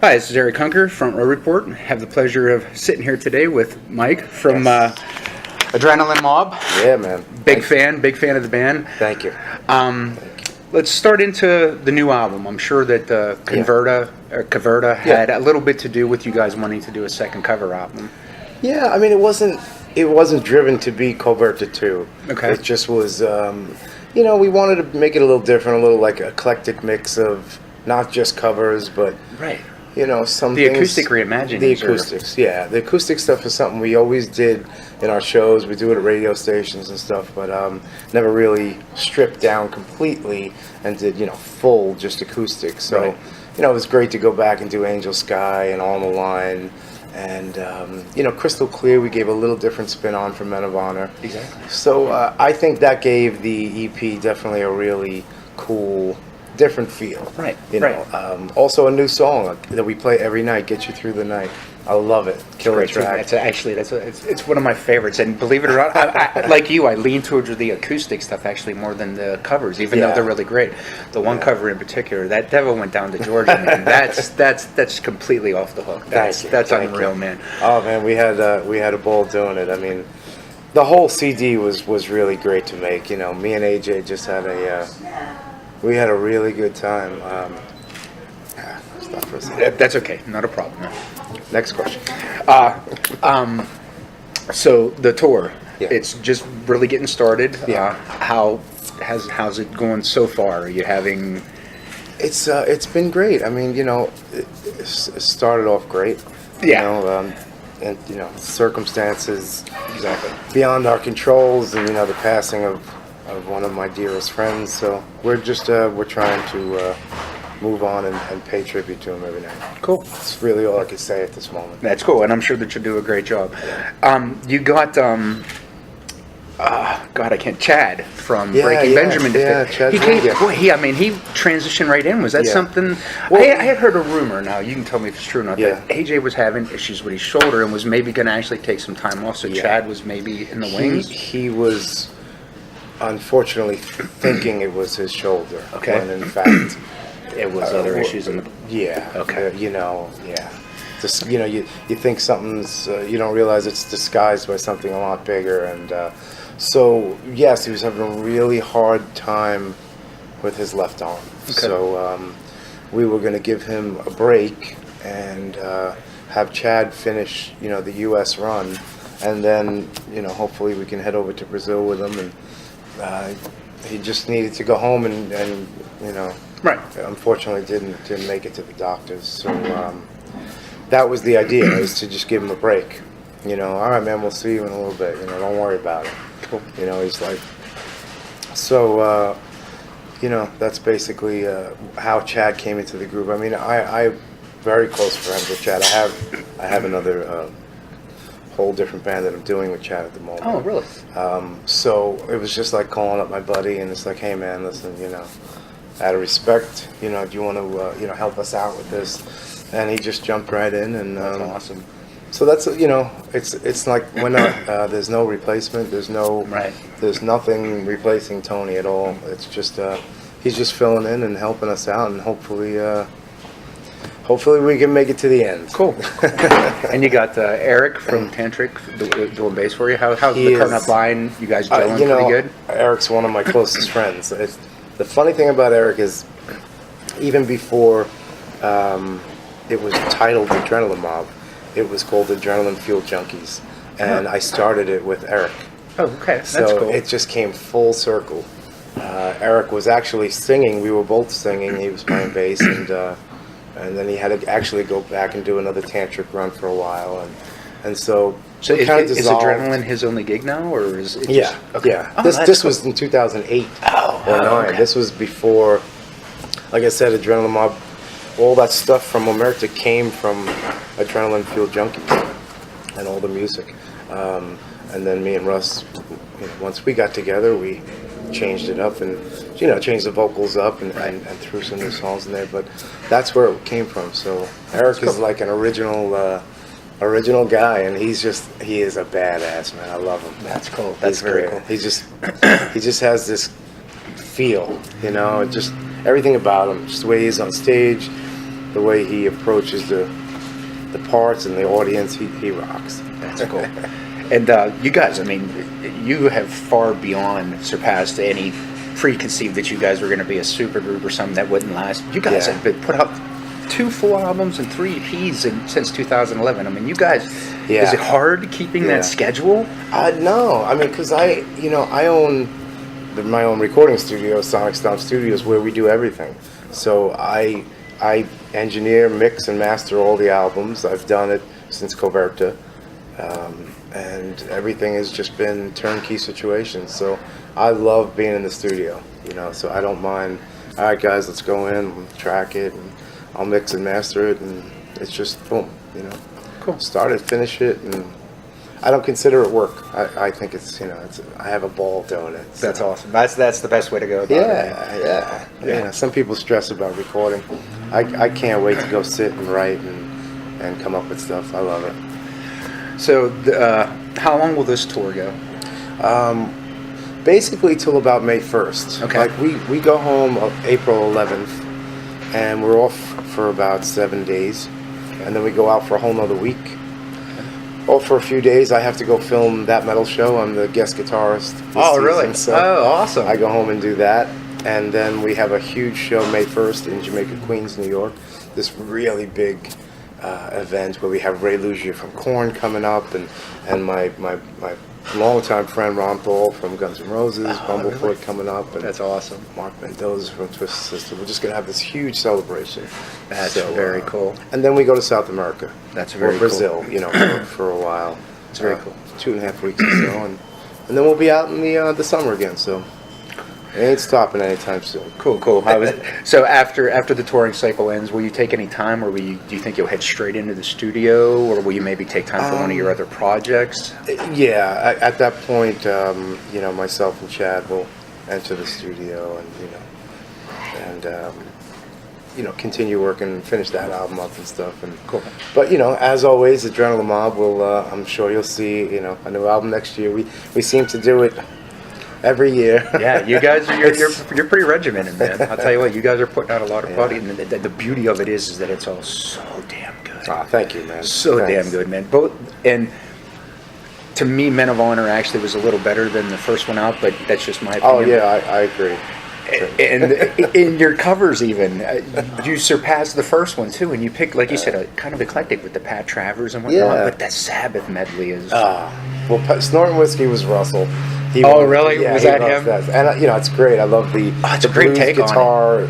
Hi, this is Eric Hunker, Front Row Report. I have the pleasure of sitting here today with Mike from Adrenaline Mob. Yeah, man. Big fan of the band. Thank you. Let's start into the new album. I'm sure that Caverta had a little bit to do with you guys wanting to do a second cover album. Yeah, I mean, it wasn't driven to be Caverta 2. Okay. It just was, we wanted to make it a little different, a little like eclectic mix of not just covers, but Right. Some The things, acoustic reimagining. the acoustics, yeah. The acoustic stuff is something we always did in our shows. We do it at radio stations and stuff, but never really stripped down completely and did, full just acoustic. So, Right. it was great to go back and do Angel Sky and On the Line. And, Crystal Clear, we gave a little different spin on for Men of Honor. Exactly. So I think that gave the EP definitely a really cool, different feel. Right, Also a new song that we play every night, Get You Through the Night. I love it. Killer Great too. track. It's one of my favorites, and believe it or not, I like you, I lean towards the acoustic stuff actually more than the covers, even though they're really great. The one cover in particular, that Devil Went Down to Georgia, man, that's completely off the hook. That's unreal, man. Oh man, we had a ball doing it. I mean, the whole CD was really great to make. Me and AJ just had we had a really good time. Stop for a second. That's okay, not a problem. Man. Next question. So the tour, Yeah. it's just really getting started. Yeah. How's it going so far? Are you having? It's been great. I mean, it started off great. Yeah. Circumstances Exactly. beyond our controls, and the passing of one of my dearest friends. So we're just we're trying to move on and pay tribute to him every night. Cool. It's really all I can say at this moment. That's cool, and I'm sure that you'll do a great job. You got God, I can't. Chad from Breaking Benjamin. Chad. He transitioned right in. Was that something? Well, I had heard a rumor. Now you can tell me if it's true or not. Yeah. That AJ was having issues with his shoulder and was maybe going to actually take some time off. So Chad was maybe in the wings. He was unfortunately thinking it was his shoulder. Okay. When in fact It was other issues in the. Yeah. Okay. Just, you think something's, you don't realize it's disguised by something a lot bigger. And so, yes, he was having a really hard time with his left arm. Okay. So we were going to give him a break and have Chad finish, the U.S. run. And then, hopefully we can head over to Brazil with him. And he just needed to go home and Right. unfortunately didn't make it to the doctors. So that was the idea, is to just give him a break. All right, man, we'll see you in a little bit. Don't worry about it. Cool. He's like, so, that's basically how Chad came into the group. I mean, I very close friends with Chad. I have another whole different band that I'm doing with Chad at the moment. Oh, really? So it was just like calling up my buddy, and it's like, hey, man, listen, out of respect, do you want to, help us out with this? And he just jumped right in, and That's awesome. so that's, it's like we're not, there's no replacement, there's nothing replacing Tony at all. It's just, he's just filling in and helping us out, and hopefully we can make it to the end. Cool. And you got Eric from Tantric doing bass for you. How's the current line? You guys gelling pretty good? Eric's one of my closest friends. The funny thing about Eric is, even before it was titled Adrenaline Mob, it was called Adrenaline Fuel Junkies, and I started it with Eric. Oh, okay, that's so cool. It just came full circle. Eric was actually singing. We were both singing. He was playing bass, and then he had to actually go back and do another tantric run for a while, and so it kind of is dissolved. Adrenaline his only gig now, or is it Yeah, just, okay. yeah. Oh, This cool. was in 2008 Oh, or 9. okay. This was before, like I said, Adrenaline Mob. All that stuff from Omerta came from Adrenaline Fuel Junkies and all the music. And then me and Russ, once we got together, we changed it up and changed the vocals up and threw some new songs in there. But that's where it came from. So Eric is like an original guy, and he is a badass, man. I love him. That's cool. That's very great. cool. He just has this feel, just everything about him, just the way he is on stage. the way he approaches the parts and the audience, he rocks. That's cool. And you guys, I mean, you have far beyond surpassed any preconceived that you guys were going to be a super group or something that wouldn't last. You guys have been put out 2 full albums and 3 EPs since 2011. I mean, you guys, is it hard keeping that schedule? No, I mean, because I own my own recording studio, Sonic Stomp Studios, where we do everything. So I engineer, mix, and master all the albums. I've done it since Coverta. And everything has just been turnkey situations. So I love being in the studio, so I don't mind. All right, guys, let's go in, track it, and I'll mix and master it, and it's just boom, Cool. Start it, finish it, and I don't consider it work. I think it's, I have a ball doing it. So. That's awesome. That's the best way to go about it. Yeah. Some people stress about recording. I can't wait to go sit and write and come up with stuff. I love it. So, how long will this tour go? Basically till about May 1st. Okay. Like we go home April 11th, and we're off for about 7 days, and then we go out for a whole nother week. Off for a few days. I have to go film That Metal Show. I'm the guest guitarist this season, really? so awesome. I go home and do that, and then we have a huge show May 1st in Jamaica, Queens, New York. This really big event where we have Ray Luzier from Korn coming up, and my longtime friend Ron Thal from Guns N' Roses, Bumblefoot really? Coming up. And that's awesome. Mark Mendoza from Twisted Sister. We're just going to have this huge celebration. That's very cool. And then we go to South America. That's very cool. Brazil, for a while. It's very cool. 2.5 weeks or so, and then we'll be out in the summer again. So it ain't stopping anytime soon. Cool. So after the touring cycle ends, will you take any time, or do you think you'll head straight into the studio, or will you maybe take time for one of your other projects? Yeah, at that point, myself and Chad will enter the studio and continue working and finish that album up and stuff. And cool. But as always, Adrenaline Mob will. I'm sure you'll see a new album next year. We seem to do it every year. Yeah, you guys, you're pretty regimented, man. I'll tell you what, you guys are putting out a lot of quality, and the beauty of it is that it's all so damn good. Thank you, man. So damn good, man. And to me, Men of Honor actually was a little better than the first one out, but that's just my opinion. Oh yeah, I agree. And in your covers, even you surpassed the first one too, and you picked, like you said, a kind of eclectic with the Pat Travers and whatnot. Yeah. But that Sabbath medley is. Snorting Whiskey was Russell. Really? Yeah, was that him? That. And it's great. I love the it's a great blues take guitar,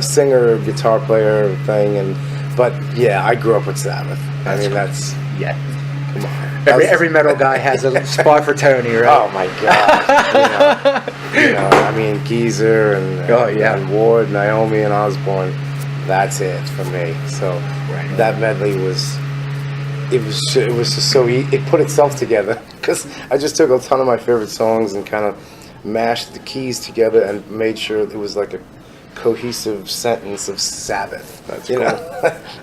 singer, guitar player thing. But yeah, I grew up with Sabbath. I mean, that's come on. Every metal guy has a spot for Tony, right? Oh my God! I mean, Geezer and Ward, Naomi, and Osborne. That's it for me. So that medley was. It was just so it put itself together, because I just took a ton of my favorite songs and kind of mashed the keys together and made sure it was like a cohesive sentence of Sabbath. That's cool.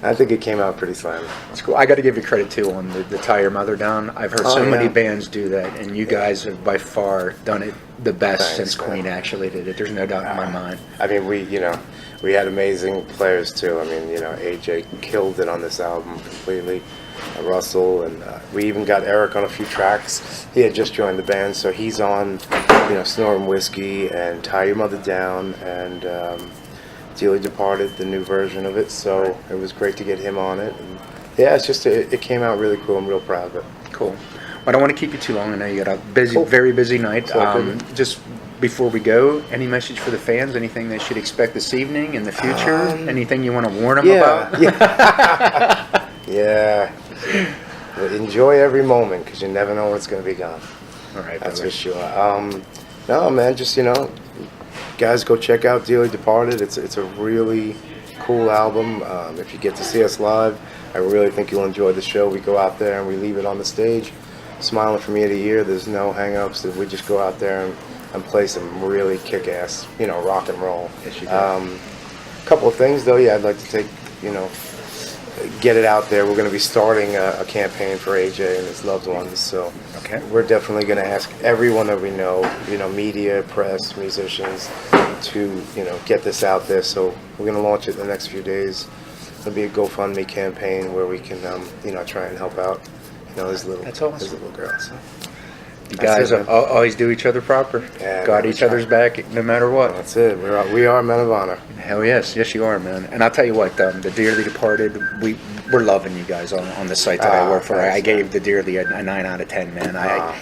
I think it came out pretty slamming. It's cool. I got to give you credit too on the Tie Your Mother Down. I've heard so many bands do that, and you guys have by far done it the best since Queen actually did it. There's no doubt in my mind. I mean, we had amazing players too. I mean, AJ killed it on this album completely. Russell, and we even got Eric on a few tracks. He had just joined the band, so he's on, Snorting Whiskey and Tie Your Mother Down and Dearly Departed, the new version of it. So it was great to get him on it. And it's just it came out really cool. I'm real proud of it. Cool. Well, I don't want to keep you too long. I know you got a very busy night. Just before we go, any message for the fans? Anything they should expect this evening in the future? Anything you want to warn them about? Yeah. But enjoy every moment, because you never know what's going to be gone. All right, that's for sure. No, man, just guys, go check out Dearly Departed. It's a really cool album. If you get to see us live, I really think you'll enjoy the show. We go out there and we leave it on the stage, smiling from ear to ear. There's no hang-ups. We just go out there and play some really kick-ass, rock and roll. Yes, you do. A couple of things, though. Yeah, I'd like to take, get it out there. We're going to be starting a campaign for AJ and his loved ones. So we're definitely going to ask everyone that we know, media, press, musicians, to get this out there. So we're going to launch it in the next few days. there'll be a GoFundMe campaign where we can, try and help out, his little, That's awesome. his little girl. So. You That's guys it, man. always do each other proper. Yeah, Got man, each we other's try. back no matter what. That's it. We are men of honor. Hell yes, yes you are, man. And I'll tell you what, the Dearly Departed, we're loving you guys on the site that I work for. Thanks, I gave man. the Dearly a 9 out of 10, man.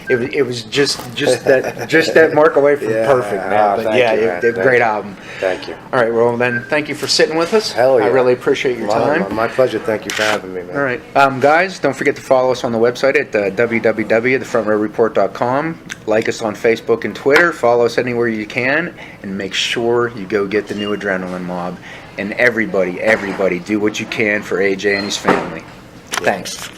It was just that mark away from Yeah. perfect, man. But Thank yeah, you, man. it, Thank great you. album. Thank you. All right, well then, thank you for sitting with us. Hell yeah. I really appreciate your time. My pleasure. Thank you for having me, man. All right, guys, don't forget to follow us on the website at www.thefrontrowreport.com. Like us on Facebook and Twitter. Follow us anywhere you can, and make sure you go get the new Adrenaline Mob. And everybody, do what you can for AJ and his family. Thanks.